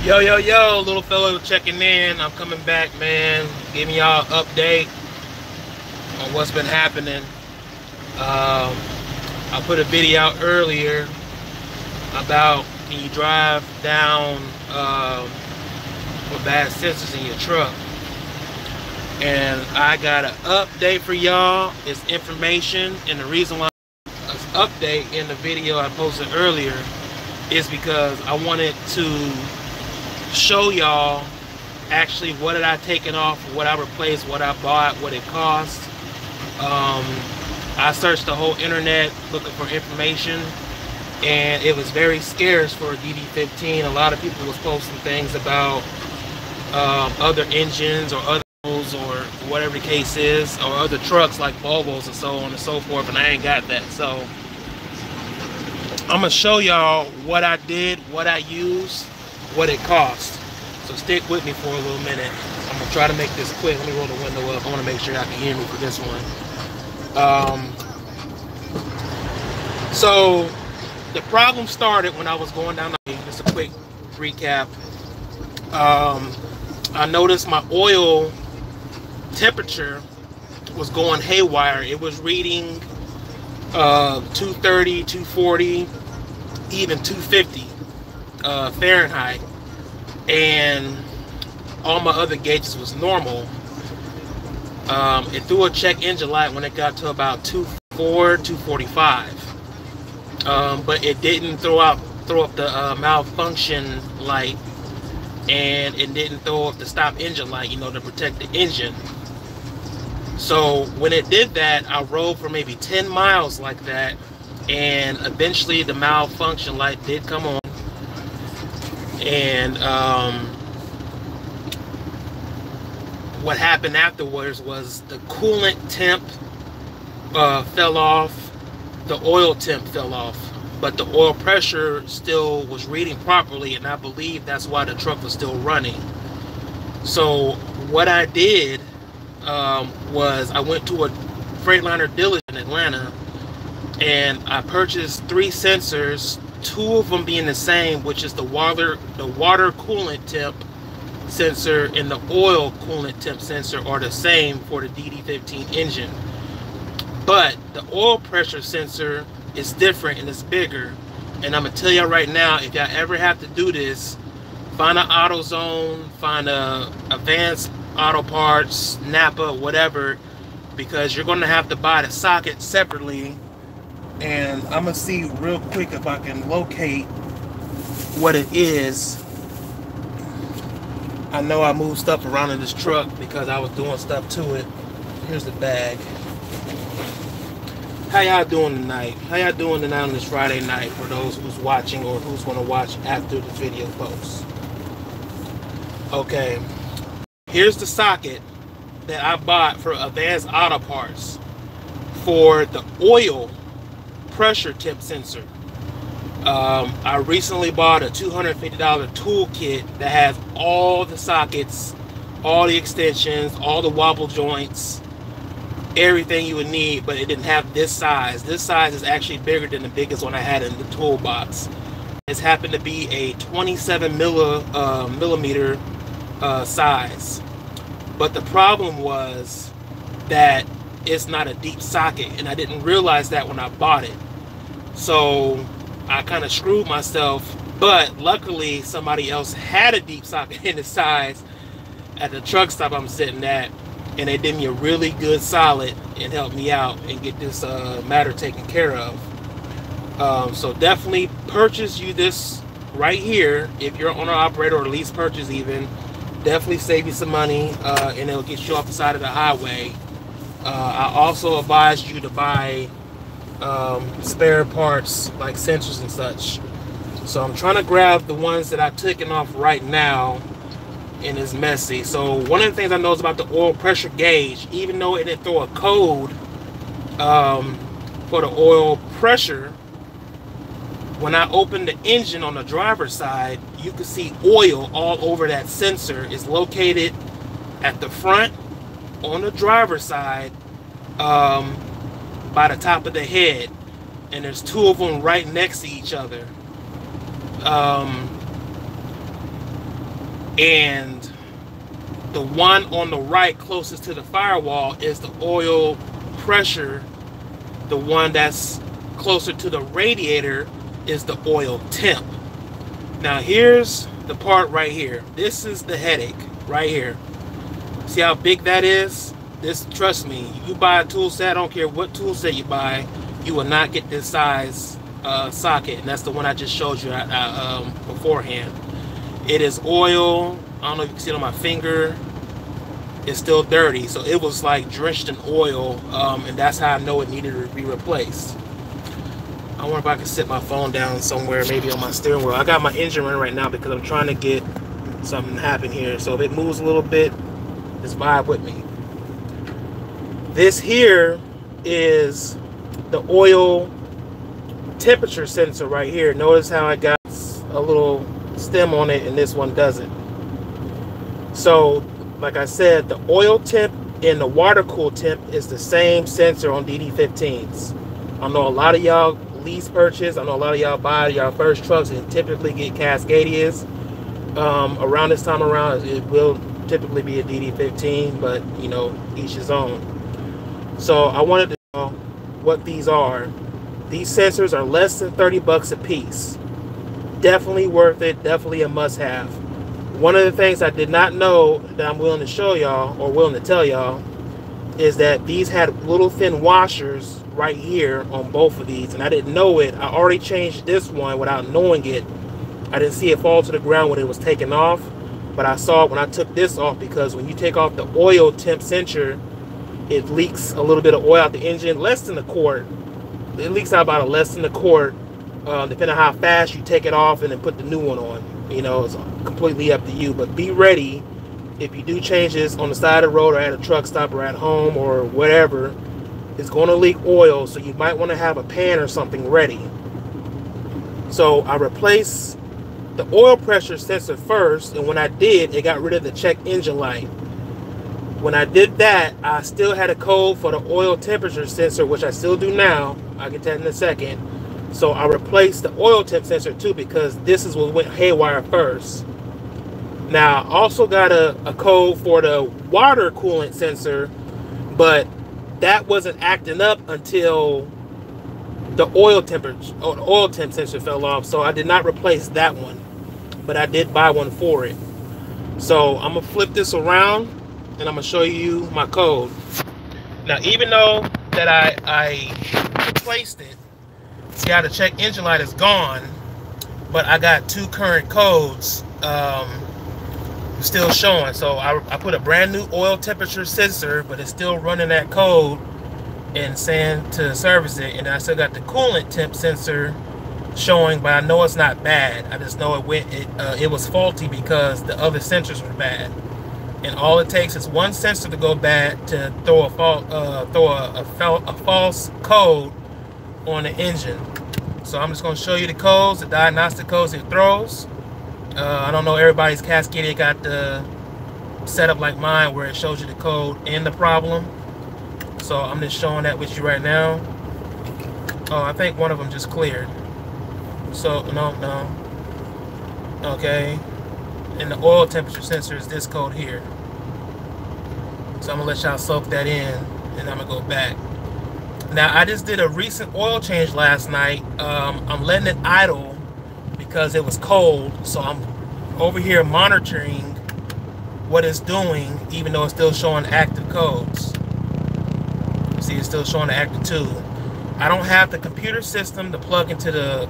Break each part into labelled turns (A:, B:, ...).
A: Yo, yo, yo, little fellow checking in. I'm coming back, man. Giving y'all an update on what's been happening. I put a video out earlier about can you drive down with bad sensors in your truck. And I got an update for y'all. It's information, and the reason why it's update in the video I posted earlier is because I wanted to show y'all actually what did I taken off, what I replaced, what I bought, what it cost. I searched the whole internet looking for information, and it was very scarce for a DD15. A lot of people was posting things about other engines or other or whatever the case is, or other trucks like Volvos and so on and so forth, and I ain't got that. So I'm gonna show y'all what I did, what I used, what it cost. So stick with me for a little minute. I'm gonna try to make this quick. Let me roll the window up. I want to make sure y'all can hear me for this one. So the problem started when I was going down the, just a quick recap. I noticed my oil temperature was going haywire. It was reading 230, 240, even 250 Fahrenheit, and all my other gauges was normal. It threw a check engine light when it got to about 244, 245, but it didn't throw up the malfunction light, and it didn't throw up the stop engine light, you know, to protect the engine. So when it did that, I rode for maybe 10 miles like that, and eventually the malfunction light did come on. And what happened afterwards was the coolant temp fell off, the oil temp fell off, but the oil pressure still was reading properly, and I believe that's why the truck was still running. So what I did was I went to a freightliner dealer in Atlanta, and I purchased 3 sensors, 2 of them being the same, which is the water coolant temp sensor and the oil coolant temp sensor are the same for the DD15 engine. But the oil pressure sensor is different and it's bigger. And I'm gonna tell y'all right now, if y'all ever have to do this, find an AutoZone, find a Advanced Auto Parts, Napa, whatever, because you're gonna have to buy the socket separately. And I'm gonna see real quick if I can locate what it is. I know I moved stuff around in this truck because I was doing stuff to it. Here's the bag. How y'all doing tonight? How y'all doing tonight on this Friday night, for those who's watching or who's gonna watch after the video posts? Okay, here's the socket that I bought for Advanced Auto Parts for the oil pressure temp sensor. I recently bought a $250 toolkit that has all the sockets, all the extensions, all the wobble joints, everything you would need, but it didn't have this size. This size is actually bigger than the biggest one I had in the toolbox. It's happened to be a 27 millimeter size. But the problem was that it's not a deep socket, and I didn't realize that when I bought it. So I kind of screwed myself, but luckily somebody else had a deep socket in the size at the truck stop I'm sitting at, and they did me a really good solid and helped me out and get this matter taken care of. So definitely purchase you this right here if you're an owner operator, or lease purchase even. Definitely save you some money, and it'll get you off the side of the highway. I also advise you to buy spare parts like sensors and such. So I'm trying to grab the ones that I've taken off right now, and it's messy. So one of the things I know is about the oil pressure gauge, even though it didn't throw a code for the oil pressure, when I opened the engine on the driver's side, you can see oil all over that sensor. It's located at the front on the driver's side, by the top of the head, and there's 2 of them right next to each other. and the one on the right closest to the firewall is the oil pressure. The one that's closer to the radiator is the oil temp. Now here's the part right here. This is the headache right here. See how big that is? This, trust me, you buy a tool set, I don't care what tool set you buy, you will not get this size socket, and that's the one I just showed you beforehand. It is oil. I don't know if you can see it on my finger. It's still dirty, so it was like drenched in oil, and that's how I know it needed to be replaced. I wonder if I can sit my phone down somewhere, maybe on my steering wheel. I got my engine running right now because I'm trying to get something to happen here. So if it moves a little bit, just vibe with me. This here is the oil temperature sensor right here. Notice how I got a little stem on it and this one doesn't. So like I said, the oil temp and the water cool temp is the same sensor on DD15s. I know a lot of y'all lease purchase, I know a lot of y'all buy y'all first trucks and typically get Cascadias. Around this time around, it will typically be a DD15, but you know, each his own. So I wanted to know what these are. These sensors are less than 30 bucks a piece. Definitely worth it, definitely a must-have. One of the things I did not know that I'm willing to show y'all, or willing to tell y'all, is that these had little thin washers right here on both of these, and I didn't know it. I already changed this one without knowing it. I didn't see it fall to the ground when it was taken off, but I saw it when I took this off, because when you take off the oil temp sensor, it leaks a little bit of oil out the engine, less than a quart. It leaks out about less than a quart, depending on how fast you take it off and then put the new one on. You know, it's completely up to you, but be ready if you do change this on the side of the road or at a truck stop or at home or whatever. It's going to leak oil, so you might want to have a pan or something ready. So I replaced the oil pressure sensor first, and when I did, it got rid of the check engine light. When I did that, I still had a code for the oil temperature sensor, which I still do now. I'll get to that in a second. So I replaced the oil temp sensor too, because this is what went haywire first. Now I also got a code for the water coolant sensor, but that wasn't acting up until the oil temperature or the oil temp sensor fell off. So I did not replace that one, but I did buy one for it. So I'm gonna flip this around and I'm gonna show you my code. Now, even though that I replaced it, see how the check engine light is gone, but I got two current codes still showing. So I put a brand new oil temperature sensor, but it's still running that code and saying to service it. And I still got the coolant temp sensor showing, but I know it's not bad. I just know it was faulty because the other sensors were bad. And all it takes is one sensor to go bad to throw a false code on the engine. So I'm just going to show you the codes, the diagnostic codes it throws. I don't know, everybody's Cascadia got the setup like mine where it shows you the code and the problem. So I'm just showing that with you right now. Oh, I think one of them just cleared. So no. Okay. And the oil temperature sensor is this code here. So I'm gonna let y'all soak that in, and I'm gonna go back. Now I just did a recent oil change last night. I'm letting it idle because it was cold, so I'm over here monitoring what it's doing, even though it's still showing active codes. See, it's still showing the active 2. I don't have the computer system to plug into the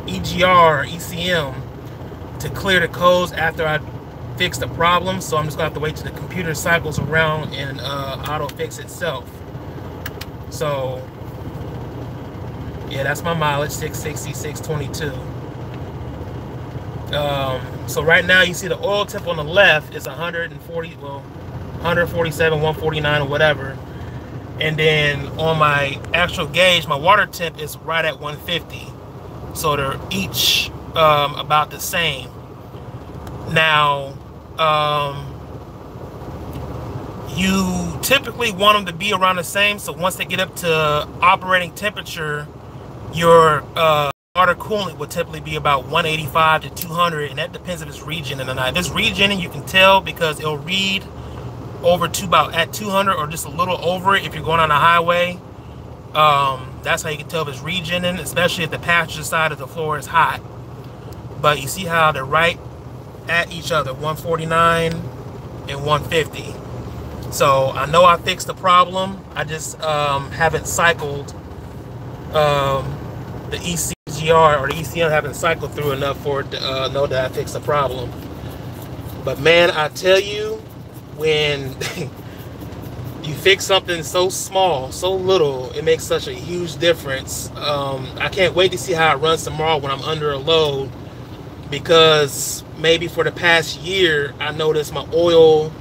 A: EGR or ECM to clear the codes after I fix the problem, so I'm just gonna have to wait till the computer cycles around and auto fix itself. So yeah, that's my mileage, 660, 622. So right now you see the oil temp on the left is 140, well, 147, 149 or whatever, and then on my actual gauge, my water temp is right at 150. So they're each about the same. Now, you typically want them to be around the same, so once they get up to operating temperature, your water coolant would typically be about 185 to 200, and that depends if it's regenerating or not. If it's regenerating, you can tell because it'll read over to about at 200 or just a little over it if you're going on a highway. That's how you can tell if it's regenerating, especially if the passenger side of the floor is hot. But you see how they're right at each other, 149 and 150. So I know I fixed the problem. I just haven't cycled the ECGR or the ECM, haven't cycled through enough for it to know that I fixed the problem. But man, I tell you, when you fix something so small, so little, it makes such a huge difference. I can't wait to see how it runs tomorrow when I'm under a load, because maybe for the past year I noticed my oil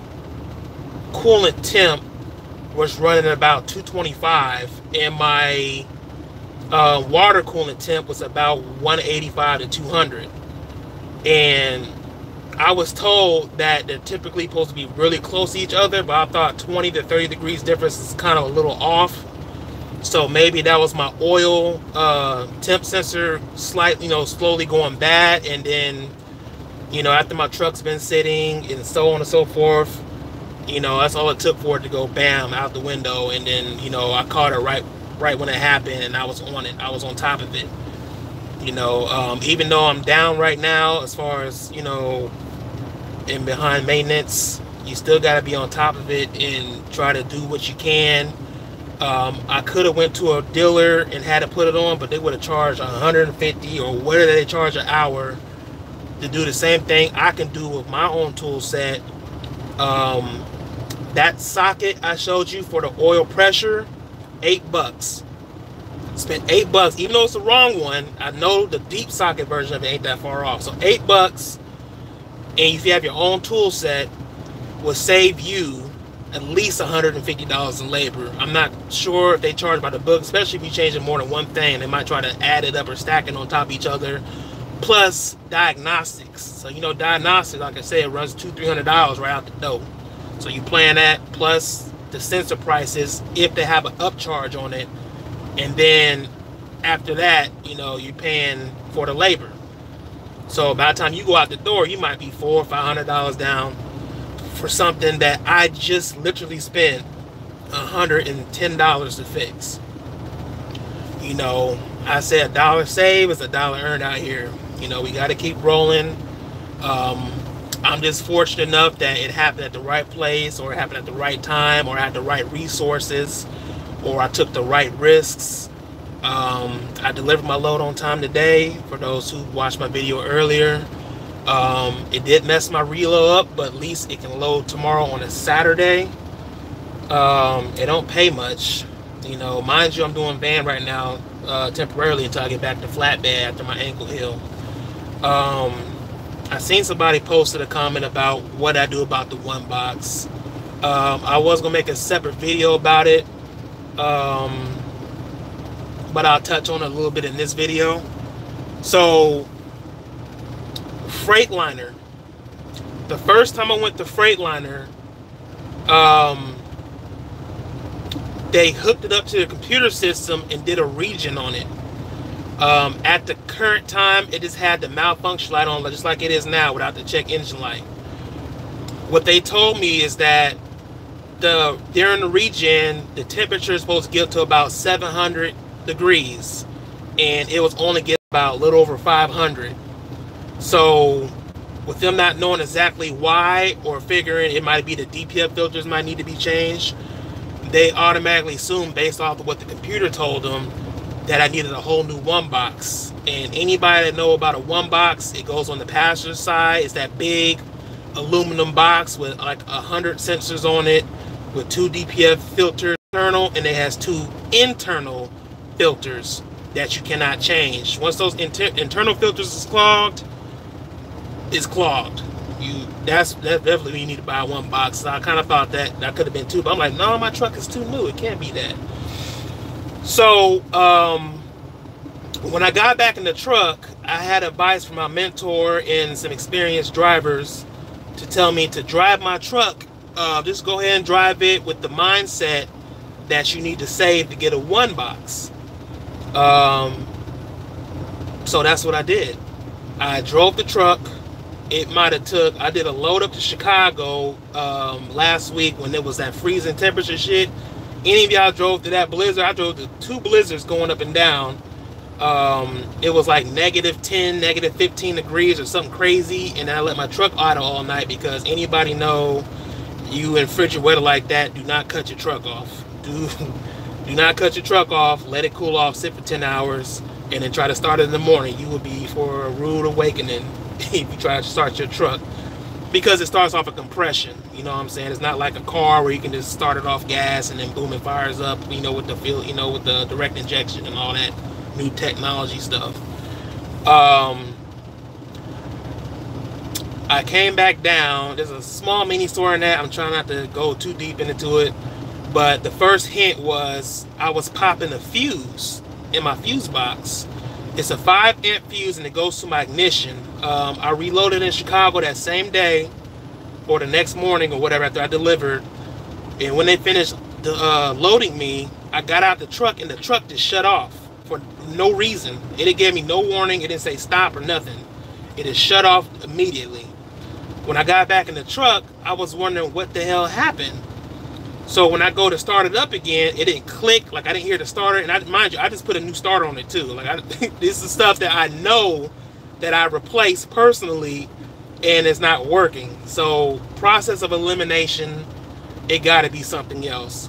A: coolant temp was running about 225 and my water coolant temp was about 185 to 200. And I was told that they're typically supposed to be really close to each other, but I thought 20 to 30 degrees difference is kind of a little off. So maybe that was my oil temp sensor slightly, slowly going bad. And then, after my truck's been sitting and so on and so forth, that's all it took for it to go bam out the window. And then, I caught it right when it happened, and I was on it. I was on top of it. Even though I'm down right now as far as, in behind maintenance, you still got to be on top of it and try to do what you can. I could have went to a dealer and had to put it on, but they would have charged 150 or whatever they charge an hour to do the same thing I can do with my own tool set. That socket I showed you for the oil pressure, $8. Spent $8, even though it's the wrong one. I know the deep socket version of it ain't that far off. So $8, and if you have your own tool set, will save you at least $150 in labor. I'm not sure if they charge by the book, especially if you change more than one thing. They might try to add it up or stack it on top of each other. Plus diagnostics. So diagnostics, like I said, runs $200-300 right out the door. So you plan that plus the sensor prices if they have an upcharge on it. And then after that, you're paying for the labor. So by the time you go out the door, you might be $400 or $500 down for something that I just literally spent $110 to fix. I said $1 saved is $1 earned out here. We got to keep rolling. I'm just fortunate enough that it happened at the right place, or it happened at the right time, or I had the right resources, or I took the right risks. I delivered my load on time today. For those who watched my video earlier, it did mess my reload up, but at least it can load tomorrow on a Saturday. It don't pay much, mind you. I'm doing van right now temporarily until I get back to flatbed after my ankle heal. I seen somebody posted a comment about what I do about the one box. I was gonna make a separate video about it, but I'll touch on it a little bit in this video. So Freightliner, the first time I went to Freightliner, they hooked it up to the computer system and did a regen on it. At the current time, it just had the malfunction light on just like it is now without the check engine light. What they told me is that during the regen, the temperature is supposed to get to about 700 degrees, and it was only getting about a little over 500. So with them not knowing exactly why, or figuring it might be the DPF filters might need to be changed, they automatically assumed, based off of what the computer told them, that I needed a whole new one box. And anybody that know about a one box, it goes on the passenger side. It's that big aluminum box with like 100 sensors on it, with 2 DPF filters internal, and it has 2 internal filters that you cannot change. Once those internal filters is clogged, it's clogged. That's definitely, you need to buy one box. So I kind of thought that could have been 2, but I'm like, no, my truck is too new. It can't be that. So when I got back in the truck, I had advice from my mentor and some experienced drivers to tell me to drive my truck. Just go ahead and drive it with the mindset that you need to save to get a one box. So that's what I did. I drove the truck. It might have took, I did a load up to Chicago last week when there was that freezing temperature shit. Any of y'all drove to that blizzard? I drove to 2 blizzards going up and down. It was like -10, -15 degrees or something crazy, and I let my truck idle all night because anybody know you in frigid weather like that, do not cut your truck off. Do not cut your truck off, let it cool off, sit for 10 hours, and then try to start it in the morning. You will be for a rude awakening if you try to start your truck, because it starts off a compression. You know what I'm saying? It's not like a car where you can just start it off gas and then boom, it fires up, you know, with the field, you know, with the direct injection and all that new technology stuff. I came back down. There's a small mini store in that. I'm trying not to go too deep into it, but the first hint was I was popping a fuse in my fuse box. It's a 5 amp fuse and it goes to my ignition. I reloaded in Chicago that same day or the next morning or whatever after I delivered, and when they finished loading me, I got out the truck and the truck just shut off for no reason. It didn't give me no warning. It didn't say stop or nothing. It just shut off immediately. When I got back in the truck, I was wondering what the hell happened. So when I go to start it up again, it didn't click. Like I didn't hear the starter. And mind you, I just put a new starter on it too. Like this is stuff that I know that I replaced personally and it's not working. So process of elimination, it got to be something else.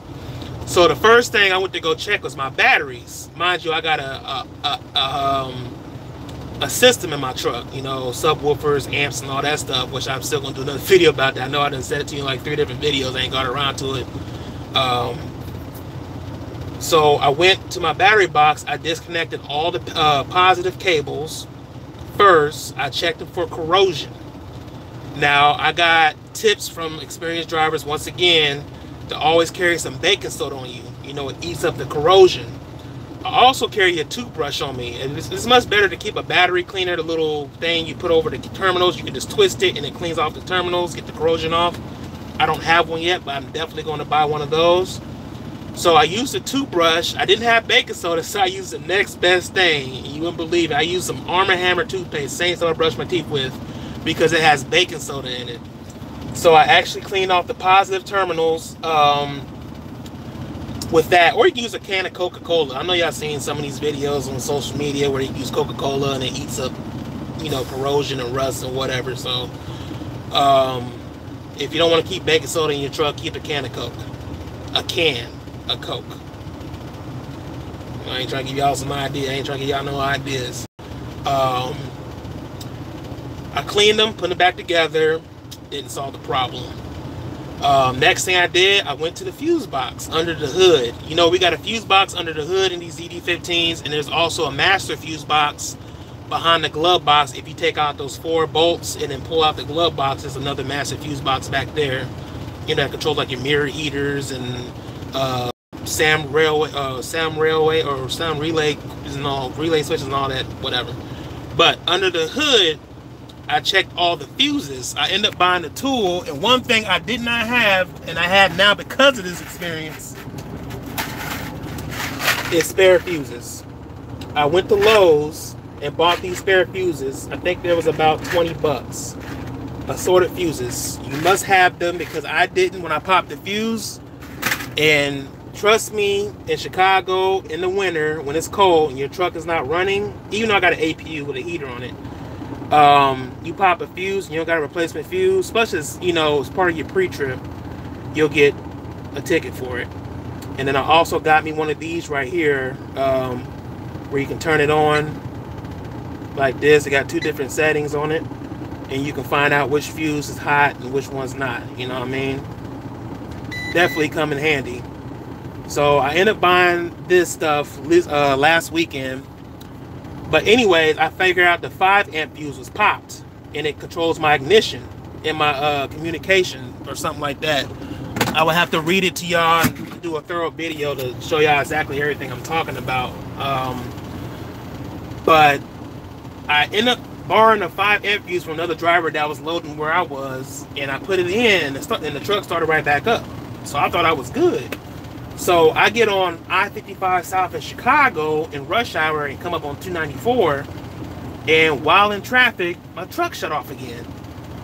A: So the first thing I went to go check was my batteries. Mind you, I got a system in my truck, you know, subwoofers, amps, and all that stuff, which I'm still gonna do another video about that. I know I done said it to you in like 3 different videos. I ain't got around to it. So I went to my battery box. I disconnected all the positive cables. First, I checked them for corrosion. Now, I got tips from experienced drivers, once again, to always carry some baking soda on you. You know, it eats up the corrosion. I also carry a toothbrush on me. And it's much better to keep a battery cleaner, the little thing you put over the terminals. You can just twist it and it cleans off the terminals, get the corrosion off. I don't have one yet, but I'm definitely going to buy one of those. So I used a toothbrush. I didn't have baking soda, so I used the next best thing. You wouldn't believe it. I used some Arm & Hammer toothpaste, same stuff I brush my teeth with, because it has baking soda in it. So I actually cleaned off the positive terminals with that, or you can use a can of Coca-Cola. I know y'all seen some of these videos on social media where you use Coca-Cola and it eats up, you know, corrosion and rust and whatever. So if you don't want to keep baking soda in your truck, keep a can of Coke. A can of Coke. I ain't trying to give y'all some ideas. I ain't trying to give y'all no ideas. I cleaned them, put them back together. Didn't solve the problem. Next thing I did, I went to the fuse box under the hood. You know, we got a fuse box under the hood in these DD15s, and there's also a master fuse box behind the glove box. If you take out those 4 bolts and then pull out the glove box, there's another master fuse box back there. You know, that controls like your mirror heaters and SAM relay and all relay switches and all that, whatever. But under the hood, I checked all the fuses. I ended up buying the tool, and one thing I did not have, and I have now because of this experience, is spare fuses. I went to Lowe's and bought these spare fuses. I think there was about 20 bucks. Assorted fuses. You must have them, because I didn't when I popped the fuse. And trust me, in Chicago in the winter when it's cold and your truck is not running, even though I got an APU with a heater on it, you pop a fuse and you don't got a replacement fuse, especially as, you know, as part of your pre-trip, you'll get a ticket for it. And then I also got me one of these right here, where you can turn it on like this. It got 2 different settings on it, and you can find out which fuse is hot and which one's not. You know what I mean? Definitely come in handy. So I ended up buying this stuff last weekend. But anyways, I figured out the 5 amp fuse was popped, and it controls my ignition in my communication or something like that. I would have to read it to y'all and do a thorough video to show y'all exactly everything I'm talking about. But I ended up borrowing a 5 amp fuse from another driver that was loading where I was, and I put it in, and the truck started right back up. So I thought I was good. So I get on I-55 South in Chicago in rush hour and come up on 294, And while in traffic, my truck shut off again.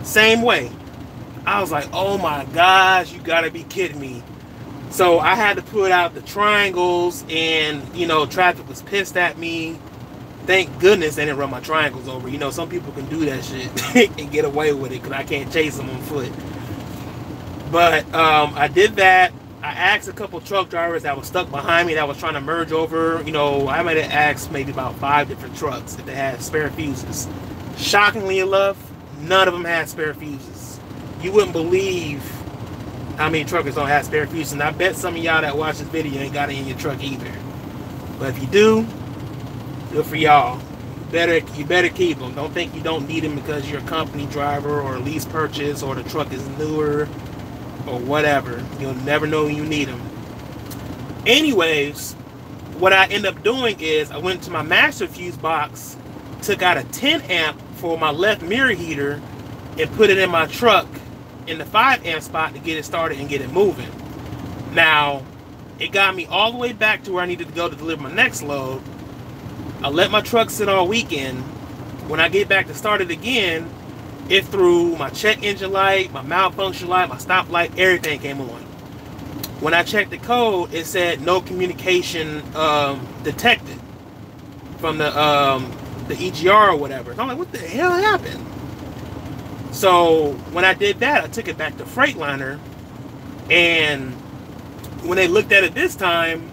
A: Same way. I was like, oh my gosh, you gotta be kidding me. So I had to put out the triangles, and you know, traffic was pissed at me. Thank goodness they didn't run my triangles over. You know, some people can do that shit and get away with it because I can't chase them on foot. But I did that. I asked a couple truck drivers that was stuck behind me that was trying to merge over. You know, I might have asked maybe about 5 different trucks if they had spare fuses. Shockingly enough, none of them had spare fuses. You wouldn't believe how many truckers don't have spare fuses. And I bet some of y'all that watch this video ain't got it in your truck either. But if you do, good for y'all. You better keep them. Don't think you don't need them because you're a company driver or a lease purchase or the truck is newer or whatever. You'll never know when you need them. Anyways, what I end up doing is I went to my master fuse box, took out a 10 amp for my left mirror heater, and put it in my truck in the 5 amp spot to get it started and get it moving. Now, it got me all the way back to where I needed to go to deliver my next load. I let my truck sit all weekend. When I get back to start it again, it threw my check engine light, my malfunction light, my stop light, everything came on. When I checked the code, it said no communication detected from the EGR or whatever. And I'm like, what the hell happened? So when I did that, I took it back to Freightliner, and when they looked at it this time,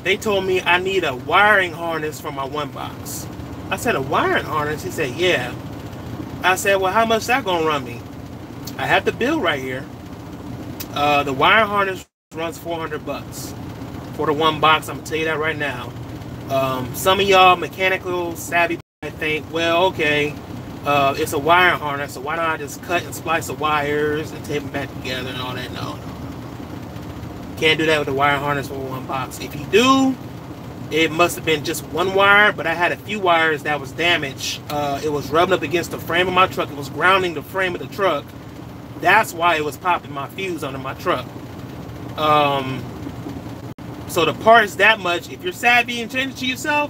A: they told me I need a wiring harness for my one box. I said, a wiring harness? He said, yeah. I said, well, how much is that gonna run me? I have the bill right here. The wiring harness runs $400 for the one box. I'm gonna tell you that right now. Some of y'all mechanical savvy might think, well, okay, it's a wiring harness, so why don't I just cut and splice the wires and tape them back together and all that? No. Can't do that with the wire harness for one box. If you do, it must have been just one wire, but I had a few wires that was damaged. It was rubbing up against the frame of my truck. It was grounding the frame of the truck. That's why it was popping my fuse under my truck. So the parts that much, if you're savvy and change it to yourself,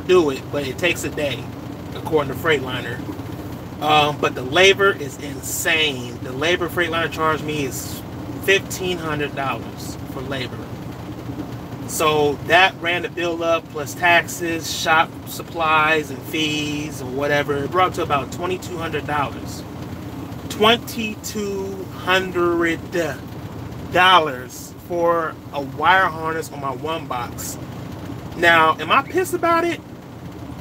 A: do it. But it takes a day, according to Freightliner. But the labor is insane. The labor Freightliner charged me is $1,500 for labor. So that ran the bill up, plus taxes, shop supplies, and fees, or whatever. It brought to about $2,200. $2,200 for a wire harness on my one box. Now, am I pissed about it?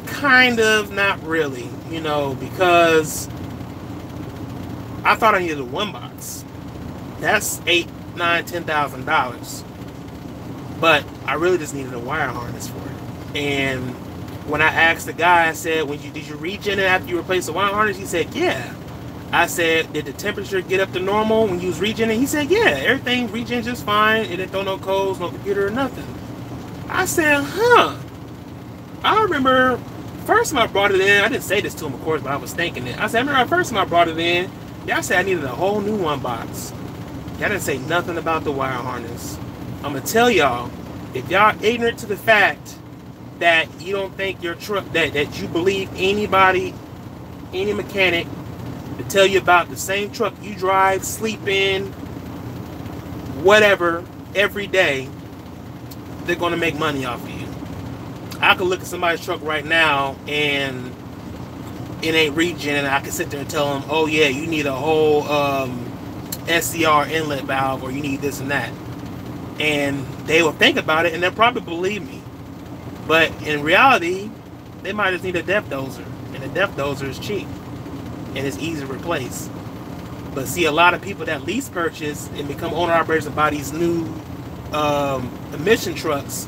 A: Kind of, not really, you know, because I thought I needed a one box. That's $8,000, $9,000, $10,000. But I really just needed a wire harness for it. And when I asked the guy, I said, did you regen it after you replaced the wire harness? He said, yeah. I said, did the temperature get up to normal when you was regenning? He said, yeah, everything regen just fine. It didn't throw no codes, no computer, or nothing. I said, huh. I remember first time I brought it in, I didn't say this to him, of course, but I was thinking it. I said, I remember first time I brought it in, y'all said I needed a whole new one box. Y'all didn't say nothing about the wire harness. I'm going to tell y'all, if y'all ignorant to the fact that you don't think your truck, that you believe anybody, any mechanic, to tell you about the same truck you drive, sleep in, whatever, every day, they're going to make money off of you. I could look at somebody's truck right now and it ain't regen, and I can sit there and tell them, oh yeah, you need a whole SCR inlet valve, or you need this and that. And they will think about it and they'll probably believe me. But in reality, they might just need a depth dozer. And a depth dozer is cheap. And it's easy to replace. But see, a lot of people that lease purchase and become owner-operators and buy these new emission trucks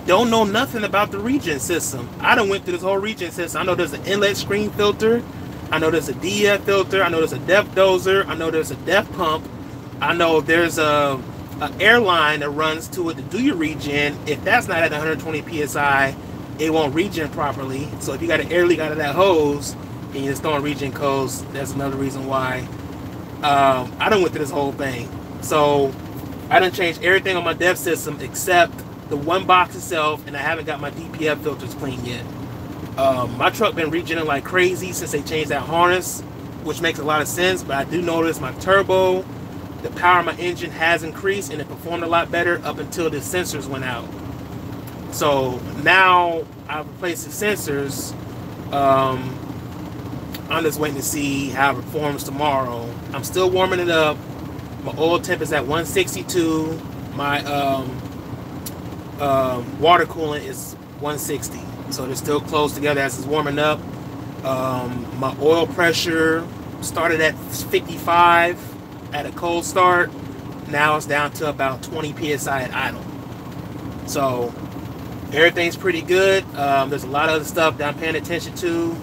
A: don't know nothing about the regen system. I done went through this whole regen system. I know there's an inlet screen filter. I know there's a DF filter. I know there's a depth dozer. I know there's a depth pump. I know there's an airline that runs to it to do your regen. If that's not at 120 psi, it won't regen properly. So if you got an air leak out of that hose and you're just throwing regen codes, that's another reason why. I done went through this whole thing. So I done changed everything on my depth system except the one box itself, and I haven't got my DPF filters clean yet. My truck been regenerating like crazy since they changed that harness, which makes a lot of sense. But I do notice my turbo, the power of my engine has increased, and it performed a lot better up until the sensors went out. So now I've replaced the sensors. I'm just waiting to see how it performs tomorrow. I'm still warming it up. My oil temp is at 162. My water coolant is 160. So they're still close together as it's warming up. My oil pressure started at 55 at a cold start. Now it's down to about 20 psi at idle. So everything's pretty good. There's a lot of other stuff that I'm paying attention to,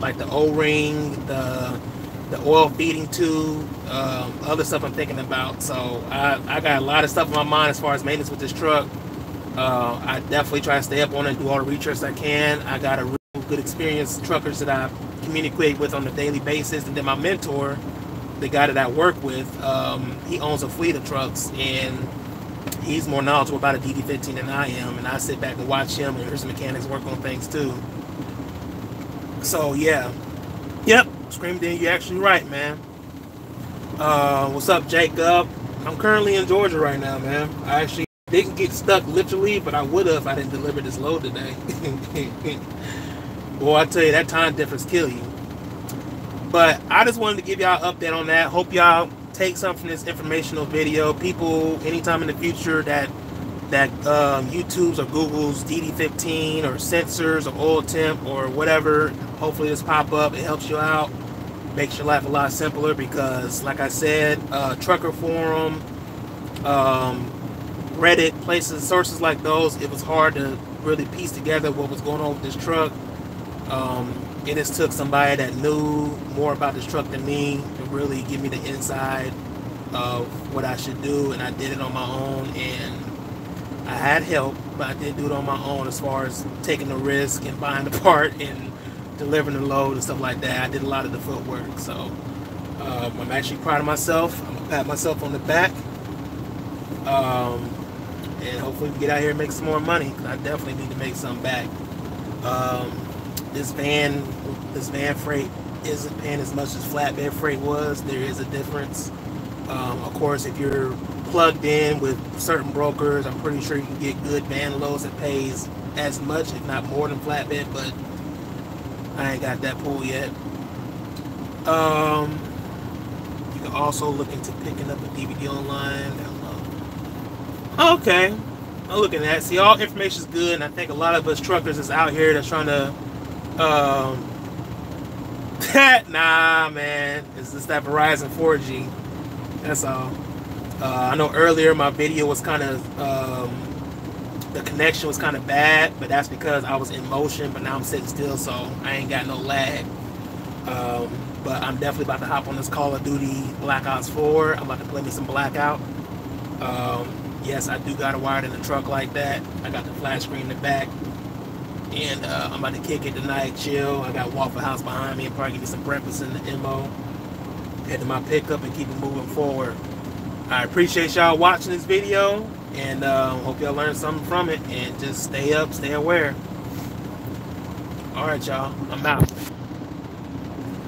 A: like the O-ring, the oil feeding tube, other stuff I'm thinking about. So I got a lot of stuff in my mind as far as maintenance with this truck. I definitely try to stay up on it and do all the research I can. I got a really good experienced truckers that I communicate with on a daily basis, and then my mentor, the guy that I work with, he owns a fleet of trucks, and he's more knowledgeable about a DD15 than I am, and I sit back and watch him and hear some mechanics work on things too. So yeah, yep, Scream Dan, you're actually right, man. What's up, Jacob? I'm currently in Georgia right now, man. I actually didn't get stuck literally, but I would have if I didn't deliver this load today. Boy, I tell you, that time difference kill you. But I just wanted to give y'all an update on that. Hope y'all take something from this informational video. People, anytime in the future that YouTube's or Google's DD15 or sensors or oil temp or whatever, hopefully this pop up. It helps you out, makes your life a lot simpler, because like I said, trucker forum, Reddit, places, sources like those, it was hard to really piece together what was going on with this truck. It just took somebody that knew more about this truck than me to really give me the inside of what I should do, and I did it on my own, and I had help, but I did do it on my own as far as taking the risk and buying the part and delivering the load and stuff like that. I did a lot of the footwork, so I'm actually proud of myself. I'm gonna pat myself on the back, and hopefully we get out here and make some more money, because I definitely need to make some back. This van freight isn't paying as much as flatbed freight was. There is a difference. Of course, if you're plugged in with certain brokers, I'm pretty sure you can get good van loads that pays as much, if not more, than flatbed, but I ain't got that pull yet. You can also look into picking up a DVD online. Okay, I'm looking at that. See, all information is good, and I think a lot of us truckers is out here that's trying to nah, man, it's just that Verizon 4G. That's all. I know earlier my video was kind of the connection was kind of bad, but that's because I was in motion, but now I'm sitting still, so I ain't got no lag. But I'm definitely about to hop on this Call of Duty Black Ops 4. I'm about to play me some Blackout. Yes, I do got it wired in the truck like that. I got the flat screen in the back, and I'm about to kick it tonight, chill. I got Waffle House behind me and probably give me some breakfast in the MO. Head to my pickup and keep it moving forward. I appreciate y'all watching this video, and hope y'all learned something from it, and just stay up, stay aware. All right, y'all, I'm out.